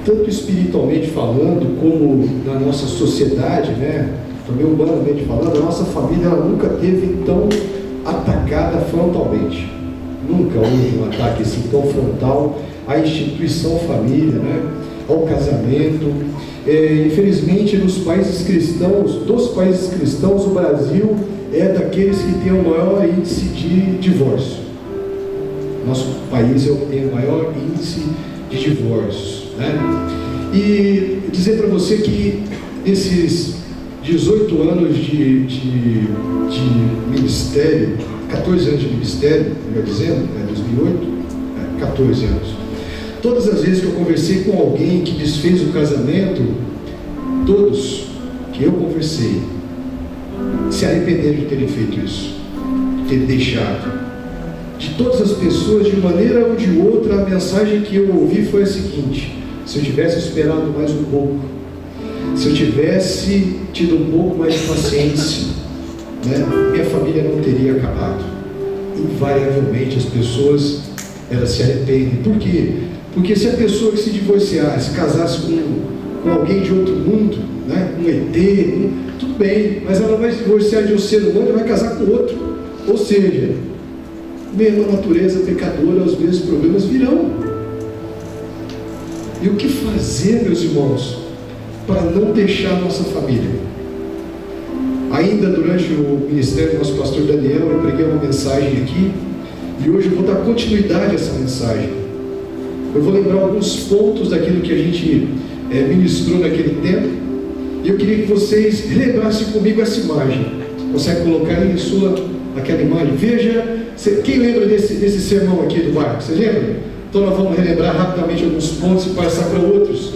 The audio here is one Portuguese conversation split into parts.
tanto espiritualmente falando, como na nossa sociedade, né? Também humanamente falando, a nossa família ela nunca teve tão atacada frontalmente. Nunca houve um ataque assim tão frontal à instituição família, né? Ao casamento. Infelizmente, dos países cristãos, o Brasil é daqueles que tem o maior índice de divórcio. Nosso país é o que tem o maior índice de divórcios, né? E dizer para você que esses 18 anos de ministério, 14 anos de ministério, melhor dizendo, 2008, 14 anos. Todas as vezes que eu conversei com alguém que desfez o casamento, todos que eu conversei se arrependeram de terem feito isso, de terem deixado. De todas as pessoas, de maneira ou de outra, a mensagem que eu ouvi foi a seguinte: se eu tivesse esperado mais um pouco, se eu tivesse tido um pouco mais de paciência, né, minha família não teria acabado. Invariavelmente as pessoas, elas se arrependem. Por quê? Porque se a pessoa que se divorciasse, casasse com alguém de outro mundo, né, um ET, tudo bem, mas ela vai se divorciar de um ser humano e vai casar com outro. Ou seja, mesma natureza pecadora, os mesmos problemas virão. E o que fazer, meus irmãos, para não deixar a nossa família? Ainda durante o ministério do nosso pastor Daniel, eu preguei uma mensagem aqui, e hoje eu vou dar continuidade a essa mensagem. Eu vou lembrar alguns pontos daquilo que a gente ministrou naquele tempo, e eu queria que vocês relembrassem comigo essa imagem. Consegue colocar aí aquela imagem? Veja, quem lembra desse sermão aqui do barco? Você lembra? Então nós vamos relembrar rapidamente alguns pontos e passar para outros.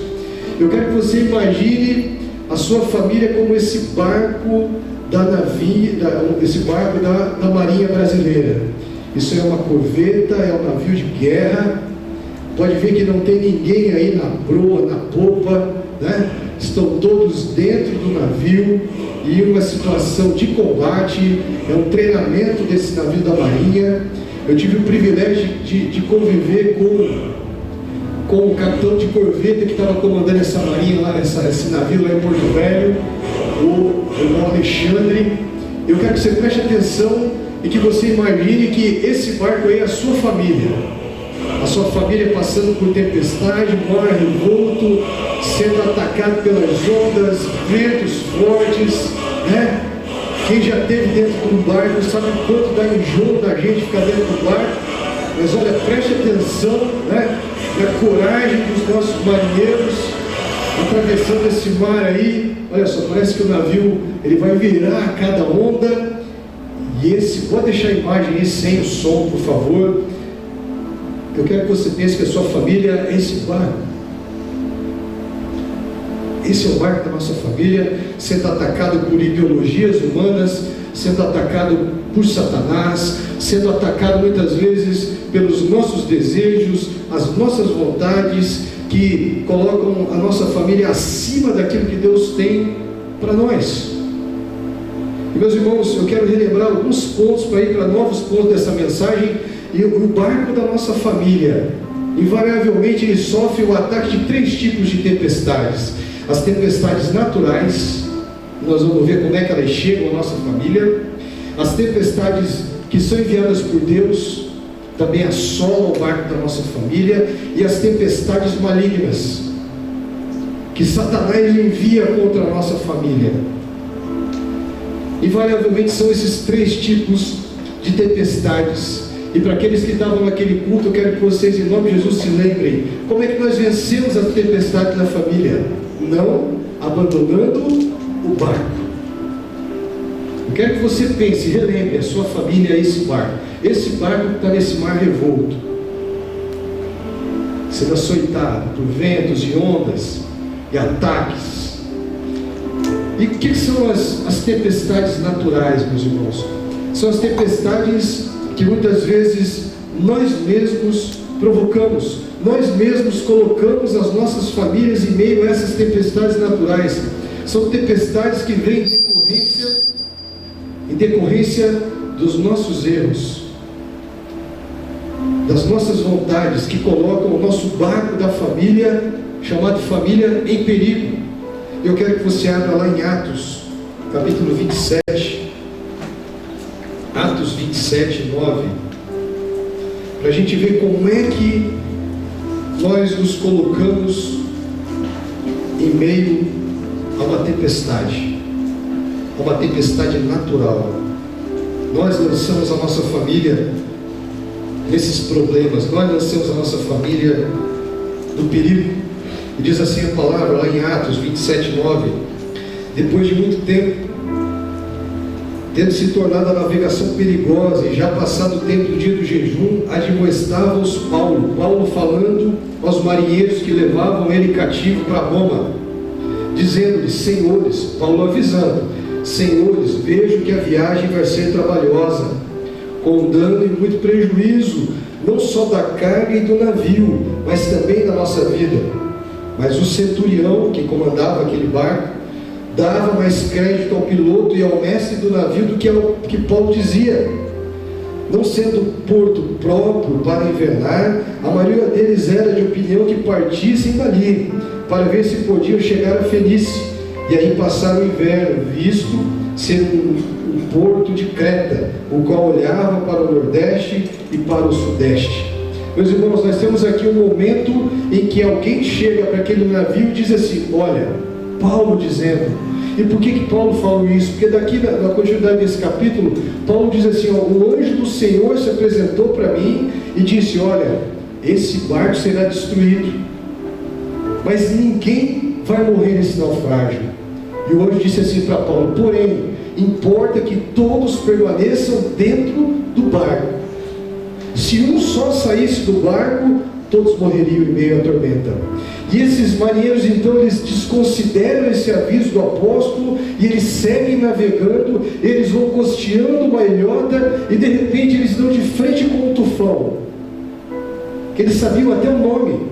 Eu quero que você imagine a sua família como esse barco esse barco da Marinha Brasileira. Isso é uma corveta, é um navio de guerra. Pode ver que não tem ninguém aí na proa, na popa, né? Estão todos dentro do navio e uma situação de combate. É um treinamento desse navio da Marinha. Eu tive o privilégio de conviver com o capitão de corveta que estava comandando essa marinha lá, esse navio lá em Porto Velho, o irmão Alexandre. Eu quero que você preste atenção e que você imagine que esse barco aí é a sua família. A sua família passando por tempestade, mar revolto, sendo atacado pelas ondas, ventos fortes, né? Quem já esteve dentro de um barco sabe quanto dá enjoo da gente ficar dentro do barco. Mas olha, preste atenção, né, na coragem dos nossos marinheiros atravessando esse mar aí. Olha só, parece que o navio ele vai virar a cada onda. E pode deixar a imagem aí sem o som, por favor. Eu quero que você pense que a sua família é esse barco. Esse é o barco da nossa família, sendo atacado por ideologias humanas, sendo atacado por Satanás, sendo atacado muitas vezes pelos nossos desejos, as nossas vontades, que colocam a nossa família acima daquilo que Deus tem para nós. E meus irmãos, eu quero relembrar alguns pontos para ir para novos pontos dessa mensagem. E o barco da nossa família, invariavelmente ele sofre o ataque de 3 tipos de tempestades. As tempestades naturais, nós vamos ver como é que elas chegam à nossa família. As tempestades que são enviadas por Deus, também assolam o barco da nossa família. E as tempestades malignas, que Satanás envia contra a nossa família. Invariavelmente são esses 3 tipos de tempestades. E para aqueles que estavam naquele culto, eu quero que vocês, em nome de Jesus, se lembrem como é que nós vencemos as tempestades da família. Não abandonando o barco. Eu quero que você pense, relembre, a sua família é esse barco. Esse barco que está nesse mar revolto, sendo açoitado por ventos e ondas e ataques. E o que são as tempestades naturais, meus irmãos? São as tempestades que muitas vezes nós mesmos provocamos. Nós mesmos colocamos as nossas famílias em meio a essas tempestades naturais. São tempestades que vêm em decorrência dos nossos erros. das nossas vontades, que colocam o nosso barco da família, chamado família, em perigo. Eu quero que você abra lá em Atos, capítulo 27, Atos 27, 9, para a gente ver como é que nós nos colocamos em meio a uma tempestade natural. Nós lançamos a nossa família nesses problemas, nós lançamos a nossa família no perigo. E diz assim a palavra lá em Atos 27, 9: depois de muito tempo, tendo se tornado a navegação perigosa e já passado o tempo do dia do jejum, admoestava-os Paulo falando aos marinheiros que levavam ele cativo para Roma, dizendo-lhes: senhores, Paulo avisando, senhores, vejo que a viagem vai ser trabalhosa, com dano e muito prejuízo, não só da carga e do navio, mas também da nossa vida. Mas o centurião que comandava aquele barco dava mais crédito ao piloto e ao mestre do navio do que ao que Paulo dizia. Não sendo porto próprio para invernar, a maioria deles era de opinião que partissem dali, para ver se podiam chegar a Fenícia, e aí passar o inverno, visto ser um porto de Creta, o qual olhava para o nordeste e para o sudeste. Meus irmãos, nós temos aqui um momento em que alguém chega para aquele navio e diz assim: olha, Paulo dizendo. E por que Paulo falou isso? Porque daqui na continuidade desse capítulo, Paulo diz assim: ó, o anjo do Senhor se apresentou para mim e disse: olha, esse barco será destruído, mas ninguém vai morrer nesse naufrágio. E o anjo disse assim para Paulo: porém, importa que todos permaneçam dentro do barco. Se um só saísse do barco, todos morreriam em meio à tormenta. E esses marinheiros então eles desconsideram esse aviso do apóstolo e eles seguem navegando, eles vão costeando uma ilhota e de repente eles dão de frente com um tufão. Eles sabiam até o nome,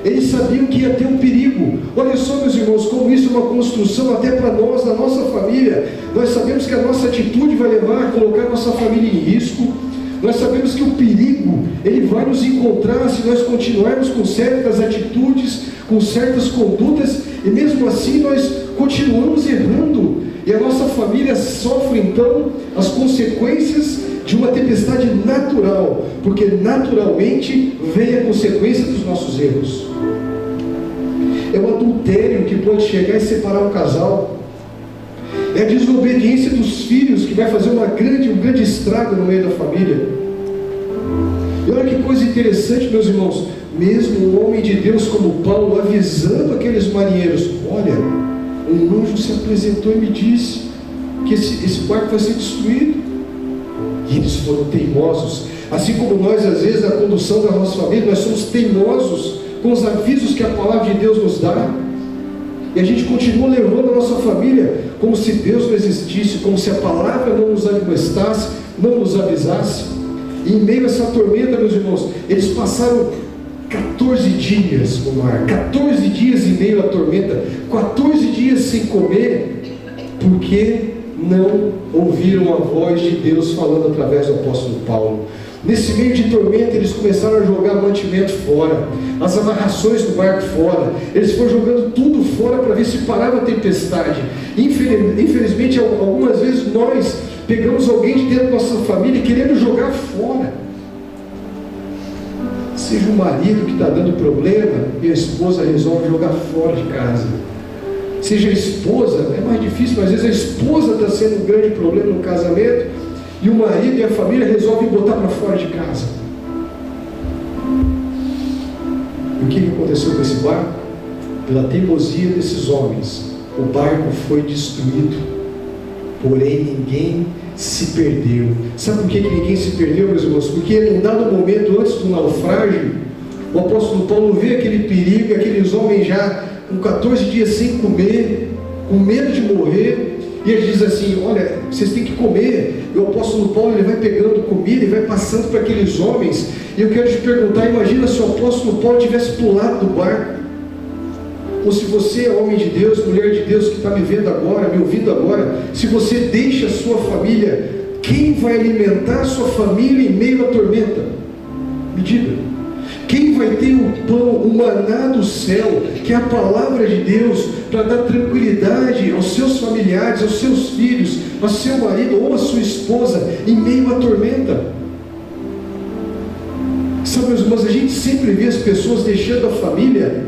eles sabiam que ia ter um perigo. Olha só, meus irmãos, como isso é uma construção até para nós, na nossa família. Nós sabemos que a nossa atitude vai levar a colocar a nossa família em risco. Nós sabemos que o perigo, ele vai nos encontrar se nós continuarmos com certas atitudes, com certas condutas, e mesmo assim nós continuamos errando, e a nossa família sofre então as consequências de uma tempestade natural, porque naturalmente vem a consequência dos nossos erros. É o adultério que pode chegar e separar um casal. É a desobediência dos filhos que vai fazer um grande estrago no meio da família. E olha que coisa interessante, meus irmãos, mesmo um homem de Deus como Paulo, avisando aqueles marinheiros: olha, um anjo se apresentou e me disse que esse barco vai ser destruído. E eles foram teimosos, assim como nós às vezes na condução da nossa família, nós somos teimosos com os avisos que a palavra de Deus nos dá. E a gente continua levando a nossa família como se Deus não existisse, como se a palavra não nos admoestasse, não nos avisasse. E em meio a essa tormenta, meus irmãos, eles passaram 14 dias no mar, 14 dias em meio à tormenta, 14 dias sem comer, porque não ouviram a voz de Deus falando através do apóstolo Paulo. Nesse meio de tormenta, eles começaram a jogar mantimento fora, as amarrações do barco fora, eles foram jogando tudo fora para ver se parava a tempestade. Infelizmente, algumas vezes nós pegamos alguém de dentro da nossa família e queremos jogar fora. Seja o marido que está dando problema e a esposa resolve jogar fora de casa. Seja a esposa, é mais difícil, mas às vezes a esposa está sendo um grande problema no casamento e o marido e a família resolvem botar para fora de casa. E o que aconteceu com esse barco? Pela teimosia desses homens, o barco foi destruído, porém ninguém se perdeu. Sabe por que ninguém se perdeu, meus irmãos? Porque num dado momento antes do naufrágio, o apóstolo Paulo vê aquele perigo, aqueles homens já com 14 dias sem comer, com medo de morrer, e ele diz assim: olha, vocês têm que comer. E o apóstolo Paulo ele vai pegando comida e vai passando para aqueles homens. E eu quero te perguntar, imagina se o apóstolo Paulo tivesse pulado do barco. Ou se você é homem de Deus, mulher de Deus que está me vendo agora, me ouvindo agora, se você deixa a sua família, quem vai alimentar a sua família em meio à tormenta? Me diga. Quem vai ter o pão, o maná do céu, que é a palavra de Deus, para dar tranquilidade aos seus familiares, aos seus filhos, ao seu marido ou à sua esposa, em meio à tormenta? Sabe, meus irmãos, a gente sempre vê as pessoas deixando a família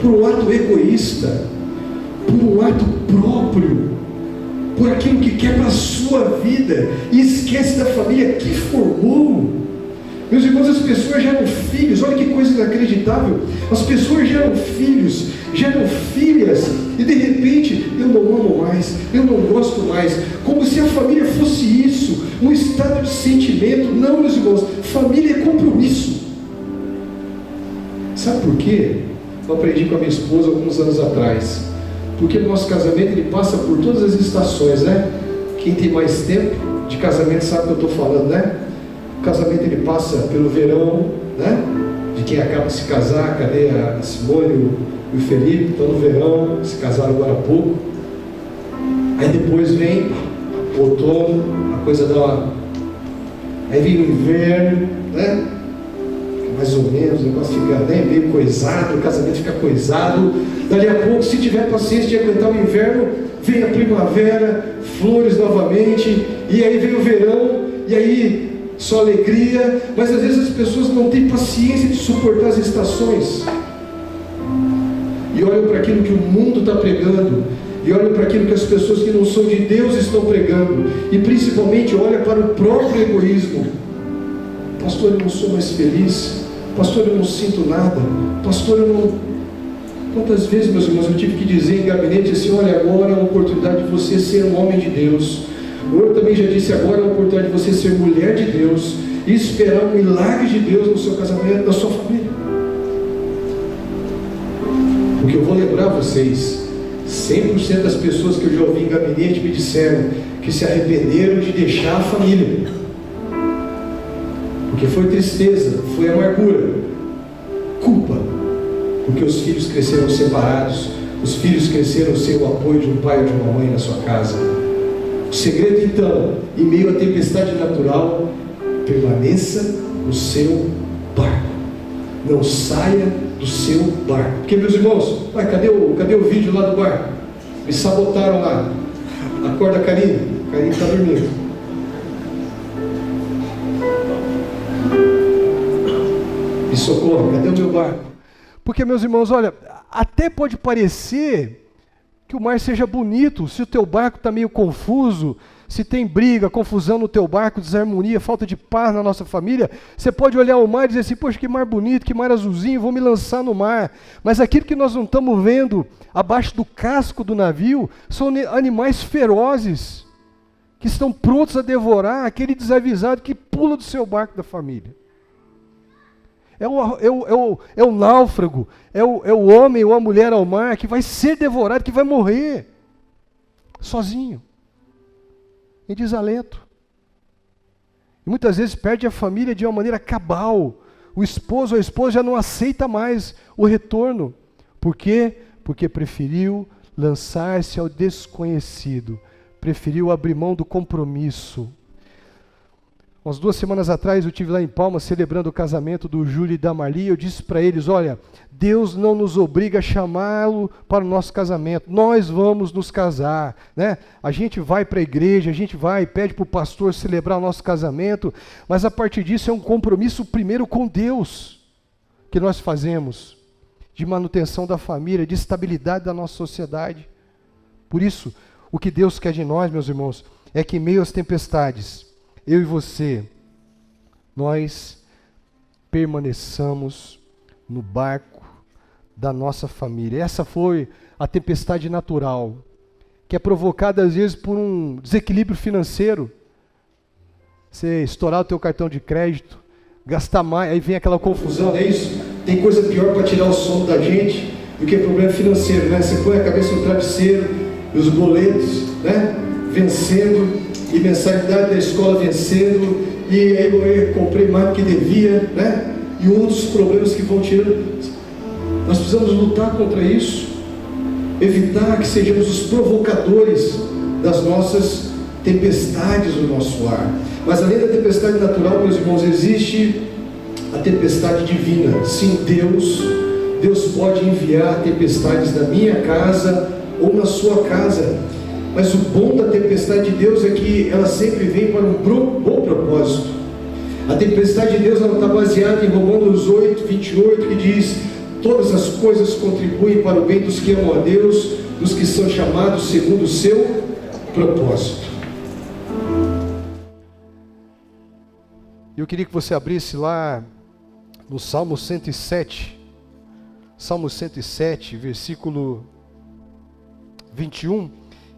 por um ato egoísta, por um ato próprio, por aquilo que quer para a sua vida, e esquece da família que formou. Meus irmãos, as pessoas geram filhos, olha que coisa inacreditável. As pessoas geram filhos, geram filhas, e de repente, eu não amo mais, eu não gosto mais, como se a família fosse isso, um estado de sentimento. Não, meus irmãos, família é compromisso. Sabe por quê? Eu aprendi com a minha esposa alguns anos atrás. Porque o nosso casamento, ele passa por todas as estações, né? Quem tem mais tempo de casamento sabe o que eu estou falando, né? O casamento, ele passa pelo verão, né? De quem acaba de se casar. Cadê a Simone e o Felipe? Estão no verão, se casaram agora há pouco. Aí depois vem o outono, a coisa dá uma... Aí vem o inverno, né? Mais ou menos, o negócio fica meio coisado, o casamento fica coisado. Dali a pouco, se tiver paciência de aguentar o inverno, vem a primavera, flores novamente, e aí vem o verão, e aí só alegria. Mas às vezes as pessoas não têm paciência de suportar as estações, e olham para aquilo que o mundo está pregando, e olham para aquilo que as pessoas que não são de Deus estão pregando, e principalmente olham para o próprio egoísmo. Pastor, eu não sou mais feliz. Pastor, eu não sinto nada. Pastor, eu não... Quantas vezes, meus irmãos, eu tive que dizer em gabinete assim: olha, agora é uma oportunidade de você ser um homem de Deus. O outro também já disse: agora é uma oportunidade de você ser mulher de Deus e esperar um milagre de Deus no seu casamento, na sua família. Porque eu vou lembrar vocês, 100% das pessoas que eu já ouvi em gabinete me disseram que se arrependeram de deixar a família, porque foi tristeza, foi amargura, culpa, porque os filhos cresceram separados, os filhos cresceram sem o apoio de um pai ou de uma mãe na sua casa. O segredo, então, em meio à tempestade natural, permaneça no seu barco, não saia do seu barco. Porque, meus irmãos, cadê o vídeo lá do barco? Me sabotaram lá. Acorda, Karine está dormindo. Me socorre, cadê o meu barco? Porque, meus irmãos, olha, até pode parecer que o mar seja bonito, se o teu barco está meio confuso, se tem briga, confusão no teu barco, desarmonia, falta de paz na nossa família, você pode olhar o mar e dizer assim: poxa, que mar bonito, que mar azulzinho, vou me lançar no mar. Mas aquilo que nós não estamos vendo abaixo do casco do navio são animais ferozes, que estão prontos a devorar aquele desavisado que pula do seu barco da família. É o náufrago, é o homem ou a mulher ao mar que vai ser devorado, que vai morrer sozinho, em desalento. E muitas vezes perde a família de uma maneira cabal. O esposo ou a esposa já não aceita mais o retorno. Por quê? Porque preferiu lançar-se ao desconhecido, preferiu abrir mão do compromisso. Umas 2 semanas atrás eu estive lá em Palmas celebrando o casamento do Júlio e da Marli. Eu disse para eles: olha, Deus não nos obriga a chamá-lo para o nosso casamento, nós vamos nos casar, né? A gente vai para a igreja, a gente vai, pede para o pastor celebrar o nosso casamento, mas a partir disso é um compromisso primeiro com Deus, que nós fazemos, de manutenção da família, de estabilidade da nossa sociedade. Por isso, o que Deus quer de nós, meus irmãos, é que em meio às tempestades, eu e você, nós permaneçamos no barco da nossa família. Essa foi a tempestade natural, que é provocada às vezes por um desequilíbrio financeiro. Você estourar o teu cartão de crédito, gastar mais, aí vem aquela confusão, não é isso? Tem coisa pior para tirar o sono da gente do que problema financeiro, né? Você põe a cabeça no travesseiro, e os boletos, né? Vencendo, e mensalidade da escola vencendo, e aí eu comprei mais do que devia, né? E outros problemas que vão tirando. Nós precisamos lutar contra isso, evitar que sejamos os provocadores das nossas tempestades no nosso lar. Mas além da tempestade natural, meus irmãos, existe a tempestade divina. Sim, Deus pode enviar tempestades na minha casa ou na sua casa. Mas o bom da tempestade de Deus é que ela sempre vem para um bom propósito. A tempestade de Deus está baseada em Romanos 8, 28, que diz: todas as coisas contribuem para o bem dos que amam a Deus, dos que são chamados segundo o seu propósito. Eu queria que você abrisse lá no Salmo 107, versículo 21,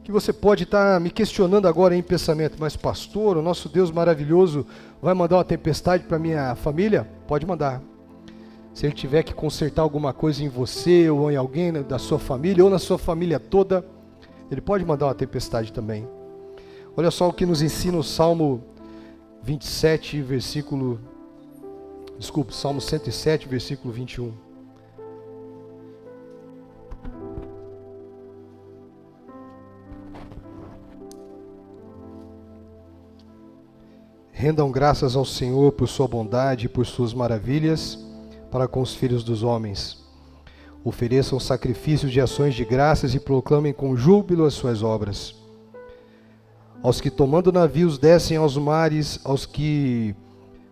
que você pode estar me questionando agora em pensamento: mas pastor, o nosso Deus maravilhoso vai mandar uma tempestade para minha família? Pode mandar. Se Ele tiver que consertar alguma coisa em você, ou em alguém da sua família, ou na sua família toda, Ele pode mandar uma tempestade também. Olha só o que nos ensina o Salmo 107, versículo 21. Rendam graças ao Senhor por sua bondade e por suas maravilhas para com os filhos dos homens. Ofereçam sacrifícios de ações de graças e proclamem com júbilo as suas obras. Aos que tomando navios descem aos mares, aos que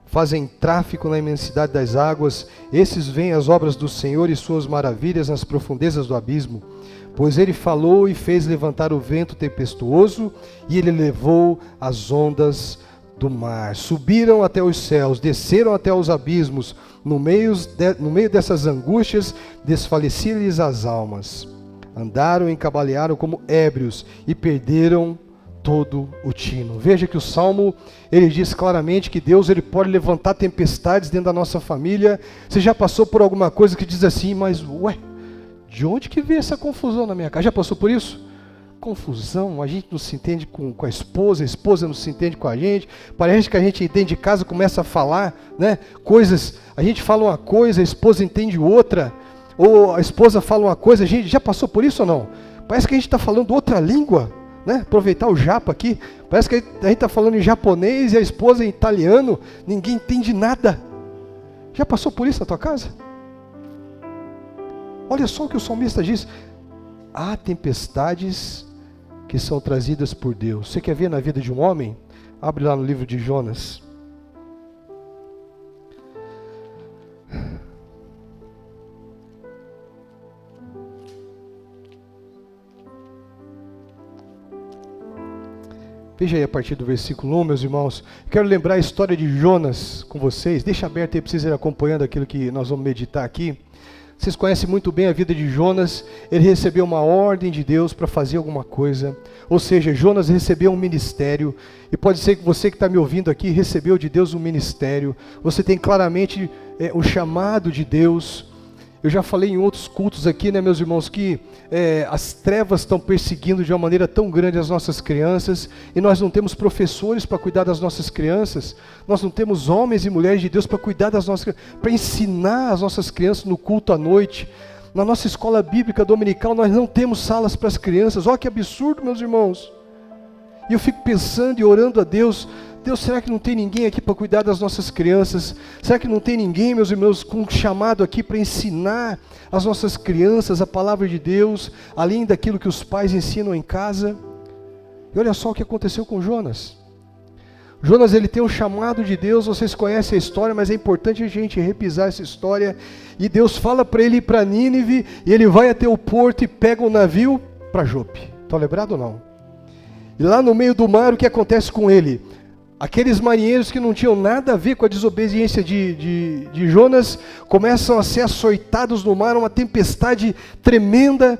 fazem tráfico na imensidade das águas, esses veem as obras do Senhor e suas maravilhas nas profundezas do abismo. Pois Ele falou e fez levantar o vento tempestuoso, e Ele levou as ondas do mar. Subiram até os céus, desceram até os abismos. No meio dessas angústias, desfaleciam-lhes as almas. Andaram e cambalearam como ébrios e perderam todo o tino. Veja que o Salmo, ele diz claramente que Deus, ele pode levantar tempestades dentro da nossa família. Você já passou por alguma coisa que diz assim: mas de onde que veio essa confusão na minha casa? Já passou por isso? Confusão, a gente não se entende com a esposa não se entende com a gente, parece que a gente dentro de casa começa a falar, né, coisas, a gente fala uma coisa, a esposa entende outra, ou a esposa fala uma coisa, a gente já passou por isso ou não? Parece que a gente está falando outra língua, né? Aproveitar o japa aqui, parece que a gente está falando em japonês e a esposa em italiano, ninguém entende nada. Já passou por isso na tua casa? Olha só o que o salmista diz: há tempestades que são trazidas por Deus. Você quer ver na vida de um homem? Abre lá no livro de Jonas. Veja aí a partir do versículo 1, meus irmãos. Quero lembrar a história de Jonas com vocês. Deixa aberto aí para vocês irem acompanhando aquilo que nós vamos meditar aqui. Vocês conhecem muito bem a vida de Jonas. Ele recebeu uma ordem de Deus para fazer alguma coisa. Ou seja, Jonas recebeu um ministério. E pode ser que você que está me ouvindo aqui recebeu de Deus um ministério. Você tem claramente um chamado de Deus. Eu já falei em outros cultos aqui, né, meus irmãos, que as trevas estão perseguindo de uma maneira tão grande as nossas crianças, e nós não temos professores para cuidar das nossas crianças, nós não temos homens e mulheres de Deus para cuidar das nossas crianças, para ensinar as nossas crianças no culto à noite. Na nossa escola bíblica dominical nós não temos salas para as crianças. Olha que absurdo, meus irmãos. E eu fico pensando e orando a Deus: Deus, será que não tem ninguém aqui para cuidar das nossas crianças? Será que não tem ninguém, meus irmãos, com um chamado aqui para ensinar as nossas crianças a palavra de Deus, além daquilo que os pais ensinam em casa? E olha só o que aconteceu com Jonas. Jonas, ele tem um chamado de Deus, vocês conhecem a história, mas é importante a gente repisar essa história. E Deus fala para ele ir para Nínive, e ele vai até o porto e pega um navio para Jope. Estão lembrados ou não? E lá no meio do mar, o que acontece com ele? Aqueles marinheiros que não tinham nada a ver com a desobediência de Jonas, começam a ser açoitados no mar, uma tempestade tremenda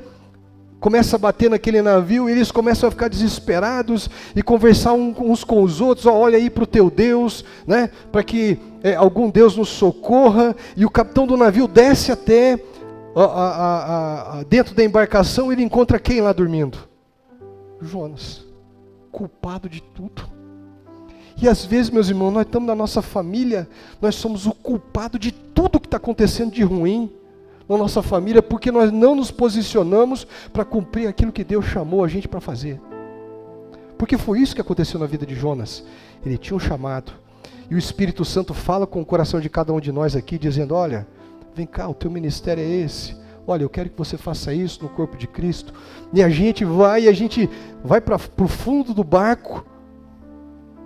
começa a bater naquele navio, e eles começam a ficar desesperados e conversar uns com os outros: olha aí para o teu Deus, né, para que algum Deus nos socorra. E o capitão do navio desce até dentro da embarcação, e ele encontra quem lá dormindo? Jonas, culpado de tudo. E às vezes, meus irmãos, nós estamos na nossa família, nós somos o culpado de tudo que está acontecendo de ruim na nossa família, porque nós não nos posicionamos para cumprir aquilo que Deus chamou a gente para fazer. Porque foi isso que aconteceu na vida de Jonas. Ele tinha um chamado. E o Espírito Santo fala com o coração de cada um de nós aqui, dizendo: olha, vem cá, o teu ministério é esse. Olha, eu quero que você faça isso no corpo de Cristo. E a gente vai para o fundo do barco,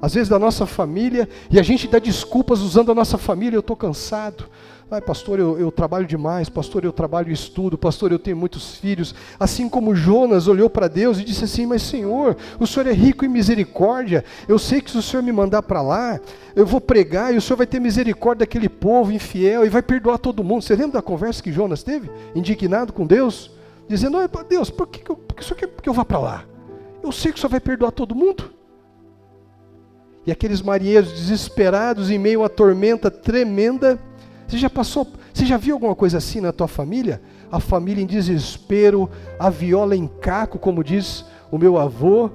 às vezes da nossa família, e a gente dá desculpas usando a nossa família. Eu estou cansado. Ai, pastor, eu trabalho demais. Pastor, eu trabalho e estudo. Pastor, eu tenho muitos filhos. Assim como Jonas olhou para Deus e disse assim: mas Senhor, o Senhor é rico em misericórdia. Eu sei que se o Senhor me mandar para lá, eu vou pregar e o Senhor vai ter misericórdia daquele povo infiel e vai perdoar todo mundo. Você lembra da conversa que Jonas teve? Indignado com Deus, dizendo: ai, Deus, por que o Senhor quer que eu vá para lá? Eu sei que o Senhor vai perdoar todo mundo. E aqueles marinheiros desesperados em meio a uma tormenta tremenda. Você já viu alguma coisa assim na tua família? A família em desespero, a viola em caco, como diz o meu avô,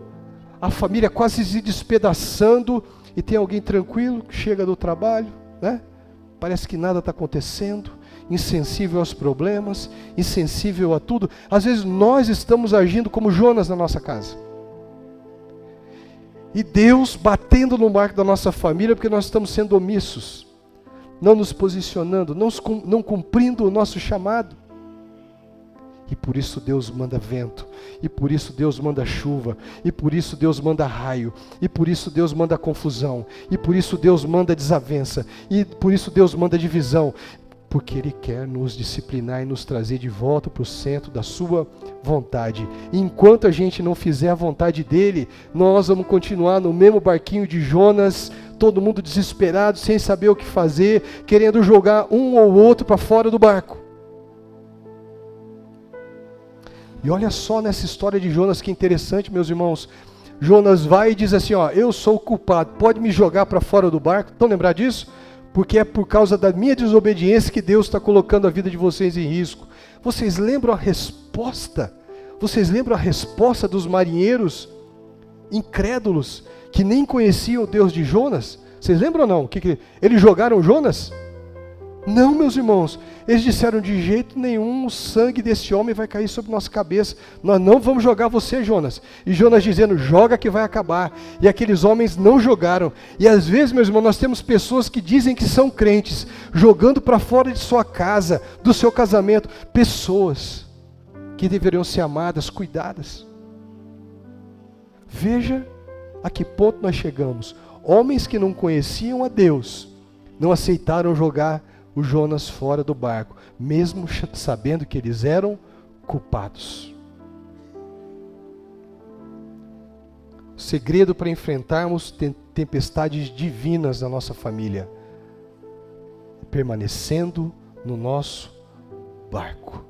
a família quase se despedaçando, e tem alguém tranquilo que chega do trabalho, né? Parece que nada está acontecendo, insensível aos problemas, insensível a tudo. Às vezes nós estamos agindo como Jonas na nossa casa. E Deus batendo no marco da nossa família porque nós estamos sendo omissos, não nos posicionando, não cumprindo o nosso chamado. E por isso Deus manda vento, e por isso Deus manda chuva, e por isso Deus manda raio, e por isso Deus manda confusão, e por isso Deus manda desavença, e por isso Deus manda divisão, porque Ele quer nos disciplinar e nos trazer de volta para o centro da sua vontade. E enquanto a gente não fizer a vontade dEle, nós vamos continuar no mesmo barquinho de Jonas, todo mundo desesperado, sem saber o que fazer, querendo jogar um ou outro para fora do barco. E olha só nessa história de Jonas que interessante, meus irmãos. Jonas vai e diz assim: ó, eu sou o culpado, pode me jogar para fora do barco. Estão lembrados disso? Porque é por causa da minha desobediência que Deus está colocando a vida de vocês em risco. Vocês lembram a resposta? Vocês lembram a resposta dos marinheiros incrédulos que nem conheciam o Deus de Jonas? Vocês lembram ou não? Eles jogaram Jonas? Não, meus irmãos. Eles disseram: de jeito nenhum o sangue desse homem vai cair sobre nossa cabeça. Nós não vamos jogar você, Jonas. E Jonas dizendo: joga que vai acabar. E aqueles homens não jogaram. E às vezes, meus irmãos, nós temos pessoas que dizem que são crentes, jogando para fora de sua casa, do seu casamento, pessoas que deveriam ser amadas, cuidadas. Veja a que ponto nós chegamos. Homens que não conheciam a Deus, não aceitaram jogar o Jonas fora do barco, mesmo sabendo que eles eram culpados. O segredo para enfrentarmos tempestades divinas na nossa família é permanecendo no nosso barco.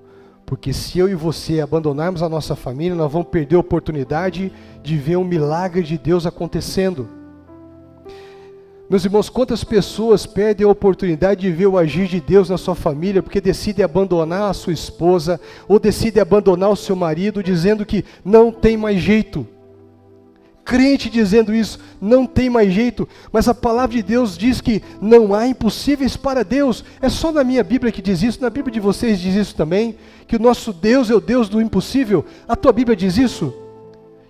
Porque se eu e você abandonarmos a nossa família, nós vamos perder a oportunidade de ver um milagre de Deus acontecendo. Meus irmãos, quantas pessoas perdem a oportunidade de ver o agir de Deus na sua família porque decidem abandonar a sua esposa ou decidem abandonar o seu marido dizendo que não tem mais jeito. Crente dizendo isso, não tem mais jeito, mas a palavra de Deus diz que não há impossíveis para Deus. É só na minha Bíblia que diz isso, na Bíblia de vocês diz isso também, que o nosso Deus é o Deus do impossível. A tua Bíblia diz isso?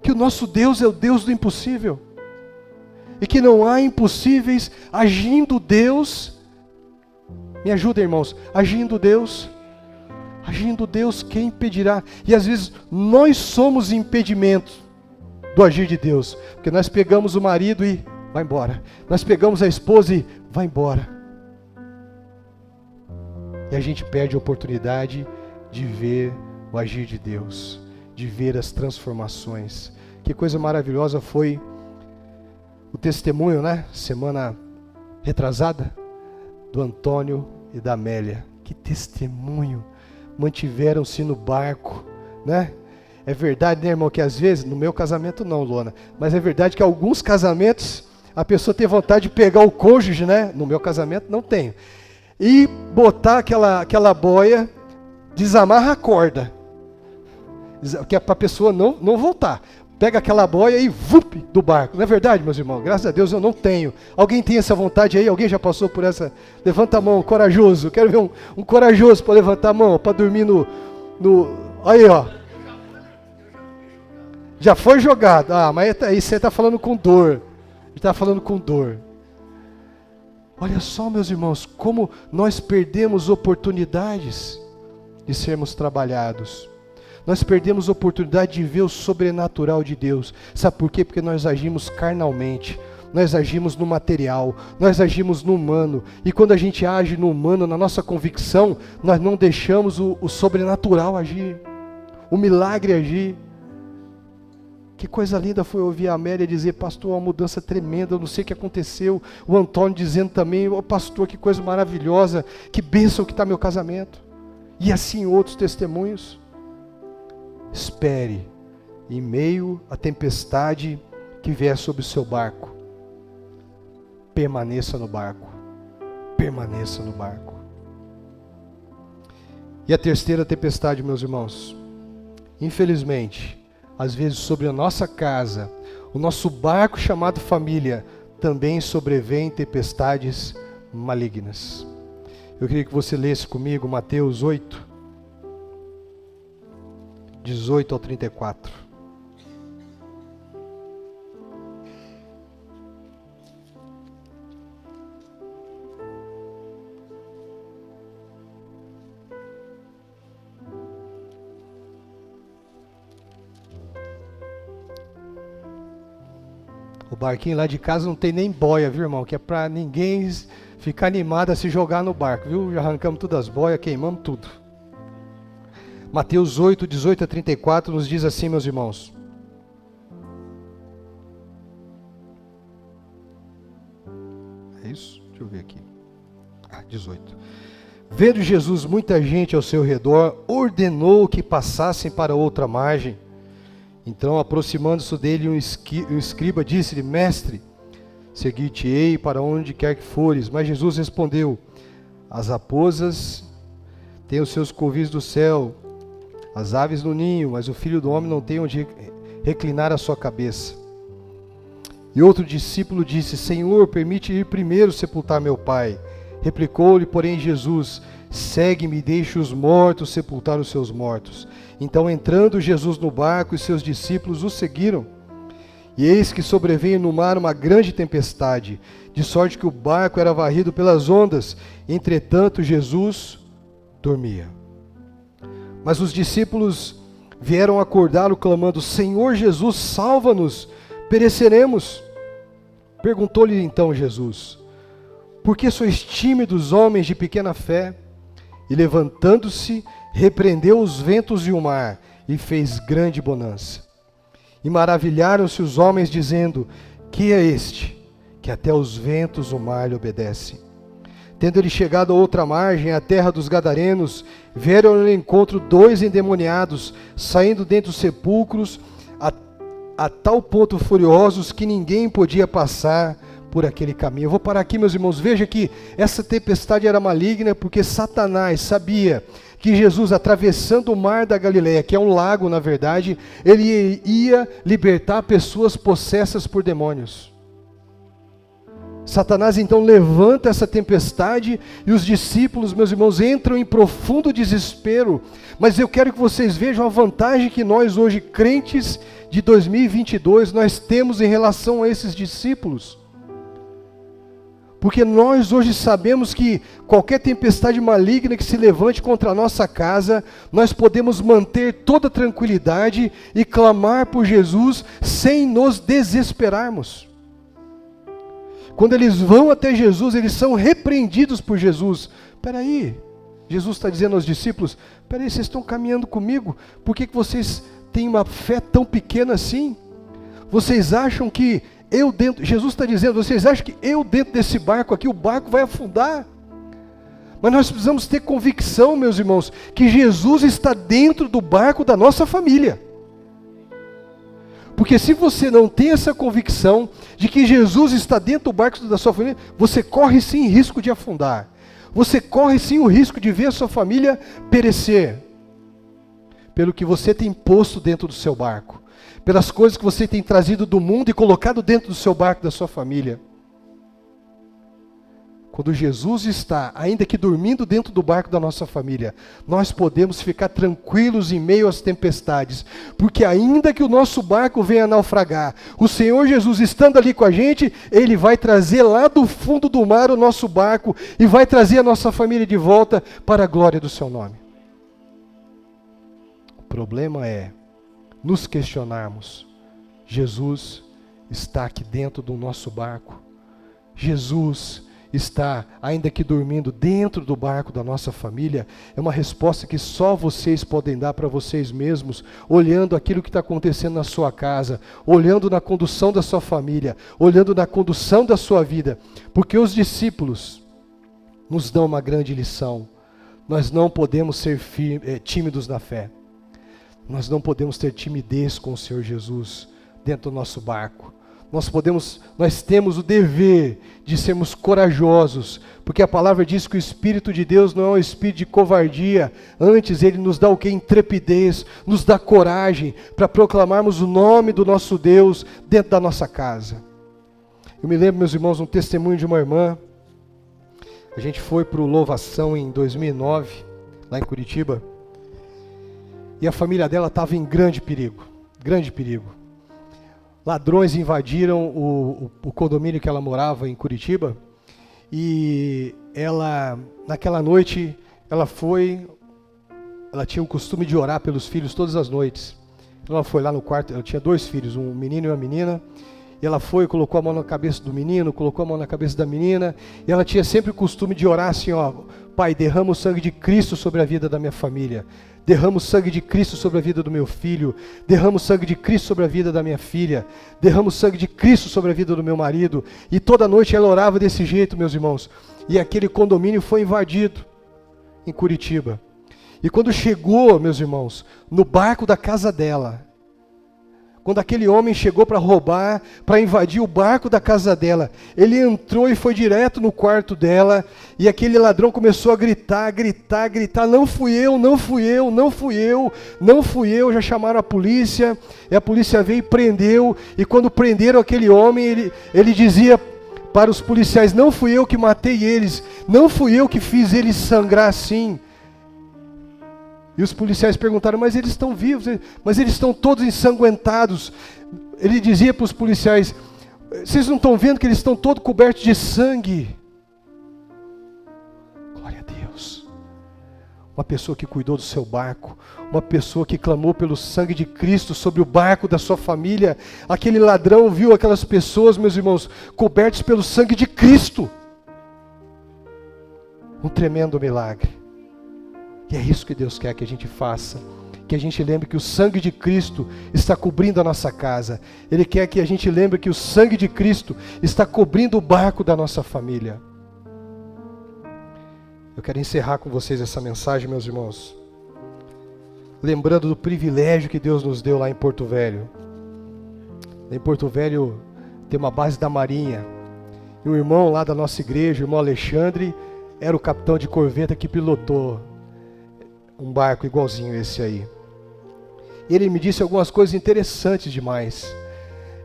Que o nosso Deus é o Deus do impossível. E que não há impossíveis agindo Deus. Me ajuda, irmãos. Agindo Deus, quem impedirá? E às vezes nós somos impedimento do agir de Deus. Porque nós pegamos o marido e vai embora. Nós pegamos a esposa e vai embora. E a gente perde a oportunidade de ver o agir de Deus, de ver as transformações. Que coisa maravilhosa foi o testemunho, né? Semana retrasada, do Antônio e da Amélia. Que testemunho! Mantiveram-se no barco, né? É verdade, né, irmão, que às vezes, no meu casamento não, Luana, mas é verdade que alguns casamentos, a pessoa tem vontade de pegar o cônjuge, né? No meu casamento não tenho. E botar aquela boia, desamarra a corda, que é para a pessoa não voltar. Pega aquela boia e vup do barco. Não é verdade, meus irmãos? Graças a Deus eu não tenho. Alguém tem essa vontade aí? Alguém já passou por essa? Levanta a mão, corajoso. Quero ver um corajoso para levantar a mão, para dormir no... Aí, ó. Já foi jogado. Ah, mas aí você está falando com dor. Está falando com dor. Olha só, meus irmãos, como nós perdemos oportunidades de sermos trabalhados. Nós perdemos a oportunidade de ver o sobrenatural de Deus. Sabe por quê? Porque nós agimos carnalmente. Nós agimos no material, nós agimos no humano. E quando a gente age no humano, na nossa convicção, nós não deixamos o sobrenatural agir, o milagre agir. Que coisa linda foi ouvir a Amélia dizer: pastor, uma mudança tremenda, eu não sei o que aconteceu. O Antônio dizendo também: ô pastor, que coisa maravilhosa, que bênção que está meu casamento. E assim outros testemunhos. Espere, em meio à tempestade que vier sobre o seu barco, permaneça no barco, permaneça no barco. E a terceira tempestade, meus irmãos, infelizmente, às vezes sobre a nossa casa, o nosso barco chamado família, também sobrevêm tempestades malignas. Eu queria que você lesse comigo Mateus 8, 18 ao 34. O barquinho lá de casa não tem nem boia, viu, irmão? Que é para ninguém ficar animado a se jogar no barco, viu? Já arrancamos todas as boias, queimamos tudo. Mateus 8, 18 a 34 nos diz assim, meus irmãos. É isso? Deixa eu ver aqui. 18. Vendo Jesus muita gente ao seu redor, ordenou que passassem para outra margem. Então, aproximando-se dele, um escriba disse-lhe: mestre, seguir-te-ei para onde quer que fores. Mas Jesus respondeu: as raposas têm os seus covis do céu, as aves no ninho, mas o Filho do Homem não tem onde reclinar a sua cabeça. E outro discípulo disse: Senhor, permite ir primeiro sepultar meu pai. Replicou-lhe, porém, Jesus: segue-me e deixe os mortos sepultar os seus mortos. Então, entrando Jesus no barco, e seus discípulos o seguiram. E eis que sobreveio no mar uma grande tempestade, de sorte que o barco era varrido pelas ondas. Entretanto, Jesus dormia. Mas os discípulos vieram acordá-lo, clamando: Senhor Jesus, salva-nos, pereceremos. Perguntou-lhe então Jesus: por que sois tímidos, homens de pequena fé? E levantando-se, repreendeu os ventos e o mar, e fez grande bonança. E maravilharam-se os homens, dizendo: que é este, que até os ventos o mar lhe obedecem? Tendo ele chegado a outra margem, a terra dos Gadarenos, vieram ao encontro 2 endemoniados, saindo dentre os sepulcros, a tal ponto furiosos que ninguém podia passar por aquele caminho. Eu vou parar aqui, meus irmãos. Veja que essa tempestade era maligna porque Satanás sabia que Jesus, atravessando o mar da Galileia, que é um lago na verdade, ele ia libertar pessoas possessas por demônios. Satanás então levanta essa tempestade e os discípulos, meus irmãos, entram em profundo desespero. Mas eu quero que vocês vejam a vantagem que nós hoje, crentes de 2022, nós temos em relação a esses discípulos. Porque nós hoje sabemos que qualquer tempestade maligna que se levante contra a nossa casa, nós podemos manter toda a tranquilidade e clamar por Jesus sem nos desesperarmos. Quando eles vão até Jesus, eles são repreendidos por Jesus. Espera aí, Jesus está dizendo aos discípulos: espera aí, vocês estão caminhando comigo, por que vocês têm uma fé tão pequena assim? Vocês acham que Jesus está dizendo, vocês acham que eu dentro desse barco aqui, o barco vai afundar? Mas nós precisamos ter convicção, meus irmãos, que Jesus está dentro do barco da nossa família. Porque se você não tem essa convicção de que Jesus está dentro do barco da sua família, você corre sim risco de afundar. Você corre sim o risco de ver a sua família perecer. Pelo que você tem posto dentro do seu barco. Pelas coisas que você tem trazido do mundo e colocado dentro do seu barco, da sua família. Quando Jesus está, ainda que dormindo dentro do barco da nossa família, nós podemos ficar tranquilos em meio às tempestades, porque ainda que o nosso barco venha naufragar, o Senhor Jesus estando ali com a gente, Ele vai trazer lá do fundo do mar o nosso barco e vai trazer a nossa família de volta para a glória do Seu nome. O problema é nos questionarmos: Jesus está aqui dentro do nosso barco? Jesus está, ainda que dormindo, dentro do barco da nossa família? É uma resposta que só vocês podem dar para vocês mesmos, olhando aquilo que está acontecendo na sua casa, olhando na condução da sua família, olhando na condução da sua vida, porque os discípulos nos dão uma grande lição. Nós não podemos ser tímidos na fé, nós não podemos ter timidez com o Senhor Jesus dentro do nosso barco. Nós temos o dever de sermos corajosos, porque a palavra diz que o Espírito de Deus não é um espírito de covardia, antes Ele nos dá o que? Intrepidez, nos dá coragem para proclamarmos o nome do nosso Deus dentro da nossa casa. Eu me lembro, meus irmãos, um testemunho de uma irmã. A gente foi para o Louvação em 2009, lá em Curitiba, e a família dela estava em grande perigo, grande perigo. Ladrões invadiram o condomínio que ela morava em Curitiba, e ela, naquela noite, ela tinha o costume de orar pelos filhos todas as noites. Ela foi lá no quarto, ela tinha 2 filhos, um menino e uma menina, e ela foi, colocou a mão na cabeça do menino, colocou a mão na cabeça da menina, e ela tinha sempre o costume de orar assim, ó: Pai, derrama o sangue de Cristo sobre a vida da minha família, derrama o sangue de Cristo sobre a vida do meu filho, derrama o sangue de Cristo sobre a vida da minha filha, derrama o sangue de Cristo sobre a vida do meu marido. E toda noite ela orava desse jeito, meus irmãos, e aquele condomínio foi invadido em Curitiba. E quando chegou, meus irmãos, no barco da casa dela, quando aquele homem chegou para roubar, para invadir o barco da casa dela, ele entrou e foi direto no quarto dela, e aquele ladrão começou a gritar: não fui eu, não fui eu, não fui eu, não fui eu. Já chamaram a polícia, e a polícia veio e prendeu, e quando prenderam aquele homem, ele dizia para os policiais: não fui eu que matei eles, não fui eu que fiz eles sangrar assim. E os policiais perguntaram: mas eles estão vivos, mas eles estão todos ensanguentados. Ele dizia para os policiais: vocês não estão vendo que eles estão todos cobertos de sangue? Glória a Deus. Uma pessoa que cuidou do seu barco, uma pessoa que clamou pelo sangue de Cristo sobre o barco da sua família. Aquele ladrão viu aquelas pessoas, meus irmãos, cobertos pelo sangue de Cristo. Um tremendo milagre. E é isso que Deus quer que a gente faça, que a gente lembre que o sangue de Cristo está cobrindo a nossa casa. Ele quer que a gente lembre que o sangue de Cristo está cobrindo o barco da nossa família. Eu quero encerrar com vocês essa mensagem, meus irmãos, lembrando do privilégio que Deus nos deu lá em Porto Velho. Em Porto Velho tem uma base da Marinha, e um irmão lá da nossa igreja, o irmão Alexandre, era o capitão de corveta que pilotou um barco igualzinho esse aí. Ele me disse algumas coisas interessantes demais.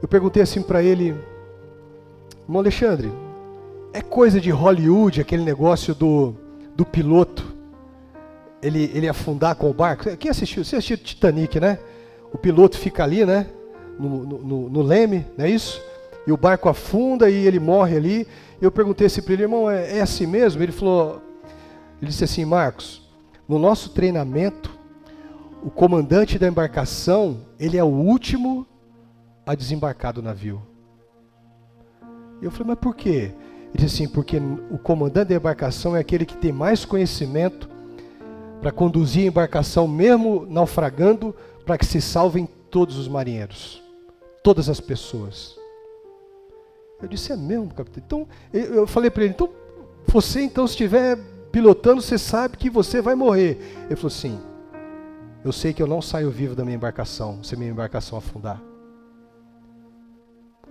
Eu perguntei assim para ele: irmão Alexandre, é coisa de Hollywood aquele negócio do piloto, ele afundar com o barco? Quem assistiu? Você assistiu Titanic, né? O piloto fica ali, né? No leme, não é isso? E o barco afunda e ele morre ali. Eu perguntei assim para ele: irmão, é assim mesmo? Ele disse assim: Marcos, no nosso treinamento, o comandante da embarcação, ele é o último a desembarcar do navio. E eu falei: mas por quê? Ele disse assim: porque o comandante da embarcação é aquele que tem mais conhecimento para conduzir a embarcação, mesmo naufragando, para que se salvem todos os marinheiros, todas as pessoas. Eu disse: é mesmo, capitão? Então, eu falei para ele: então, você então, se estiver pilotando, você sabe que você vai morrer. Ele falou: sim, eu sei que eu não saio vivo da minha embarcação, se a minha embarcação afundar.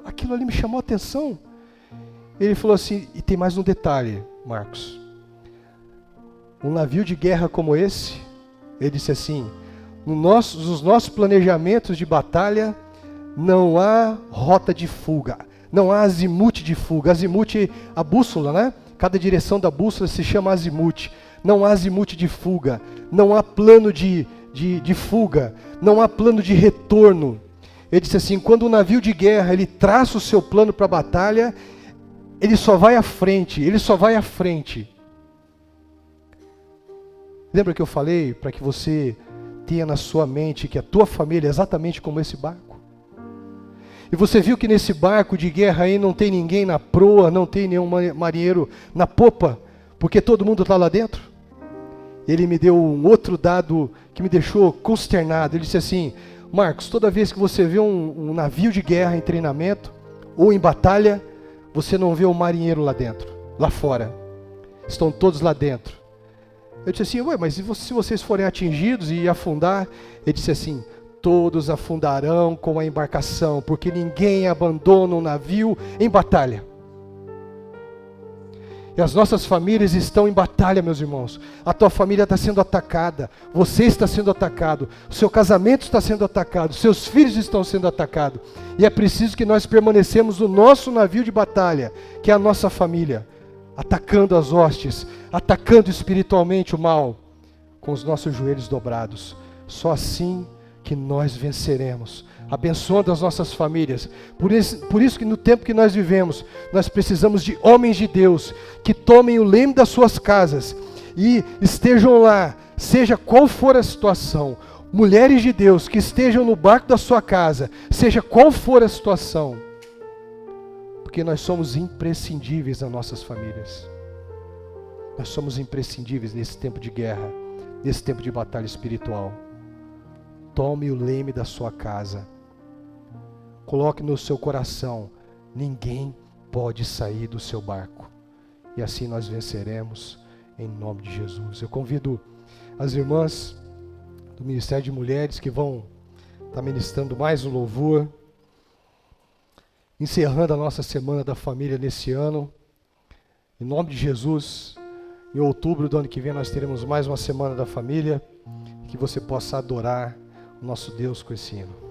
Aquilo ali me chamou a atenção. Ele falou assim: e tem mais um detalhe, Marcos. Um navio de guerra como esse, ele disse assim, nos nossos planejamentos de batalha, não há rota de fuga, não há azimuth de fuga. Azimuth, a bússola, né? Cada direção da bússola se chama azimuth. Não há azimuth de fuga, não há plano de fuga, não há plano de retorno. Ele disse assim, quando o navio de guerra ele traça o seu plano para a batalha, ele só vai à frente, ele só vai à frente. Lembra que eu falei para que você tenha na sua mente que a tua família é exatamente como esse barco? E você viu que nesse barco de guerra aí não tem ninguém na proa, não tem nenhum marinheiro na popa, porque todo mundo está lá dentro? Ele me deu um outro dado que me deixou consternado. Ele disse assim, Marcos, toda vez que você vê um navio de guerra em treinamento ou em batalha, você não vê um marinheiro lá dentro, lá fora. Estão todos lá dentro. Eu disse assim, ué, mas se vocês forem atingidos e afundar? Ele disse assim, todos afundarão com a embarcação, porque ninguém abandona um navio em batalha. E as nossas famílias estão em batalha, meus irmãos. A tua família está sendo atacada, você está sendo atacado, o seu casamento está sendo atacado, seus filhos estão sendo atacados. E é preciso que nós permanecemos no nosso navio de batalha, que é a nossa família, atacando as hostes, atacando espiritualmente o mal, com os nossos joelhos dobrados. Só assim que nós venceremos, abençoando as nossas famílias. Por isso que no tempo que nós vivemos, nós precisamos de homens de Deus, que tomem o leme das suas casas, e estejam lá, seja qual for a situação. Mulheres de Deus, que estejam no barco da sua casa, seja qual for a situação. Porque nós somos imprescindíveis nas nossas famílias. Nós somos imprescindíveis nesse tempo de guerra, nesse tempo de batalha espiritual. Tome o leme da sua casa. Coloque no seu coração, ninguém pode sair do seu barco. E assim nós venceremos, em nome de Jesus. Eu convido as irmãs do Ministério de Mulheres que vão estar ministrando mais um louvor, encerrando a nossa Semana da Família nesse ano. Em nome de Jesus, em outubro do ano que vem nós teremos mais uma Semana da Família, que você possa adorar o nosso Deus com esse hino.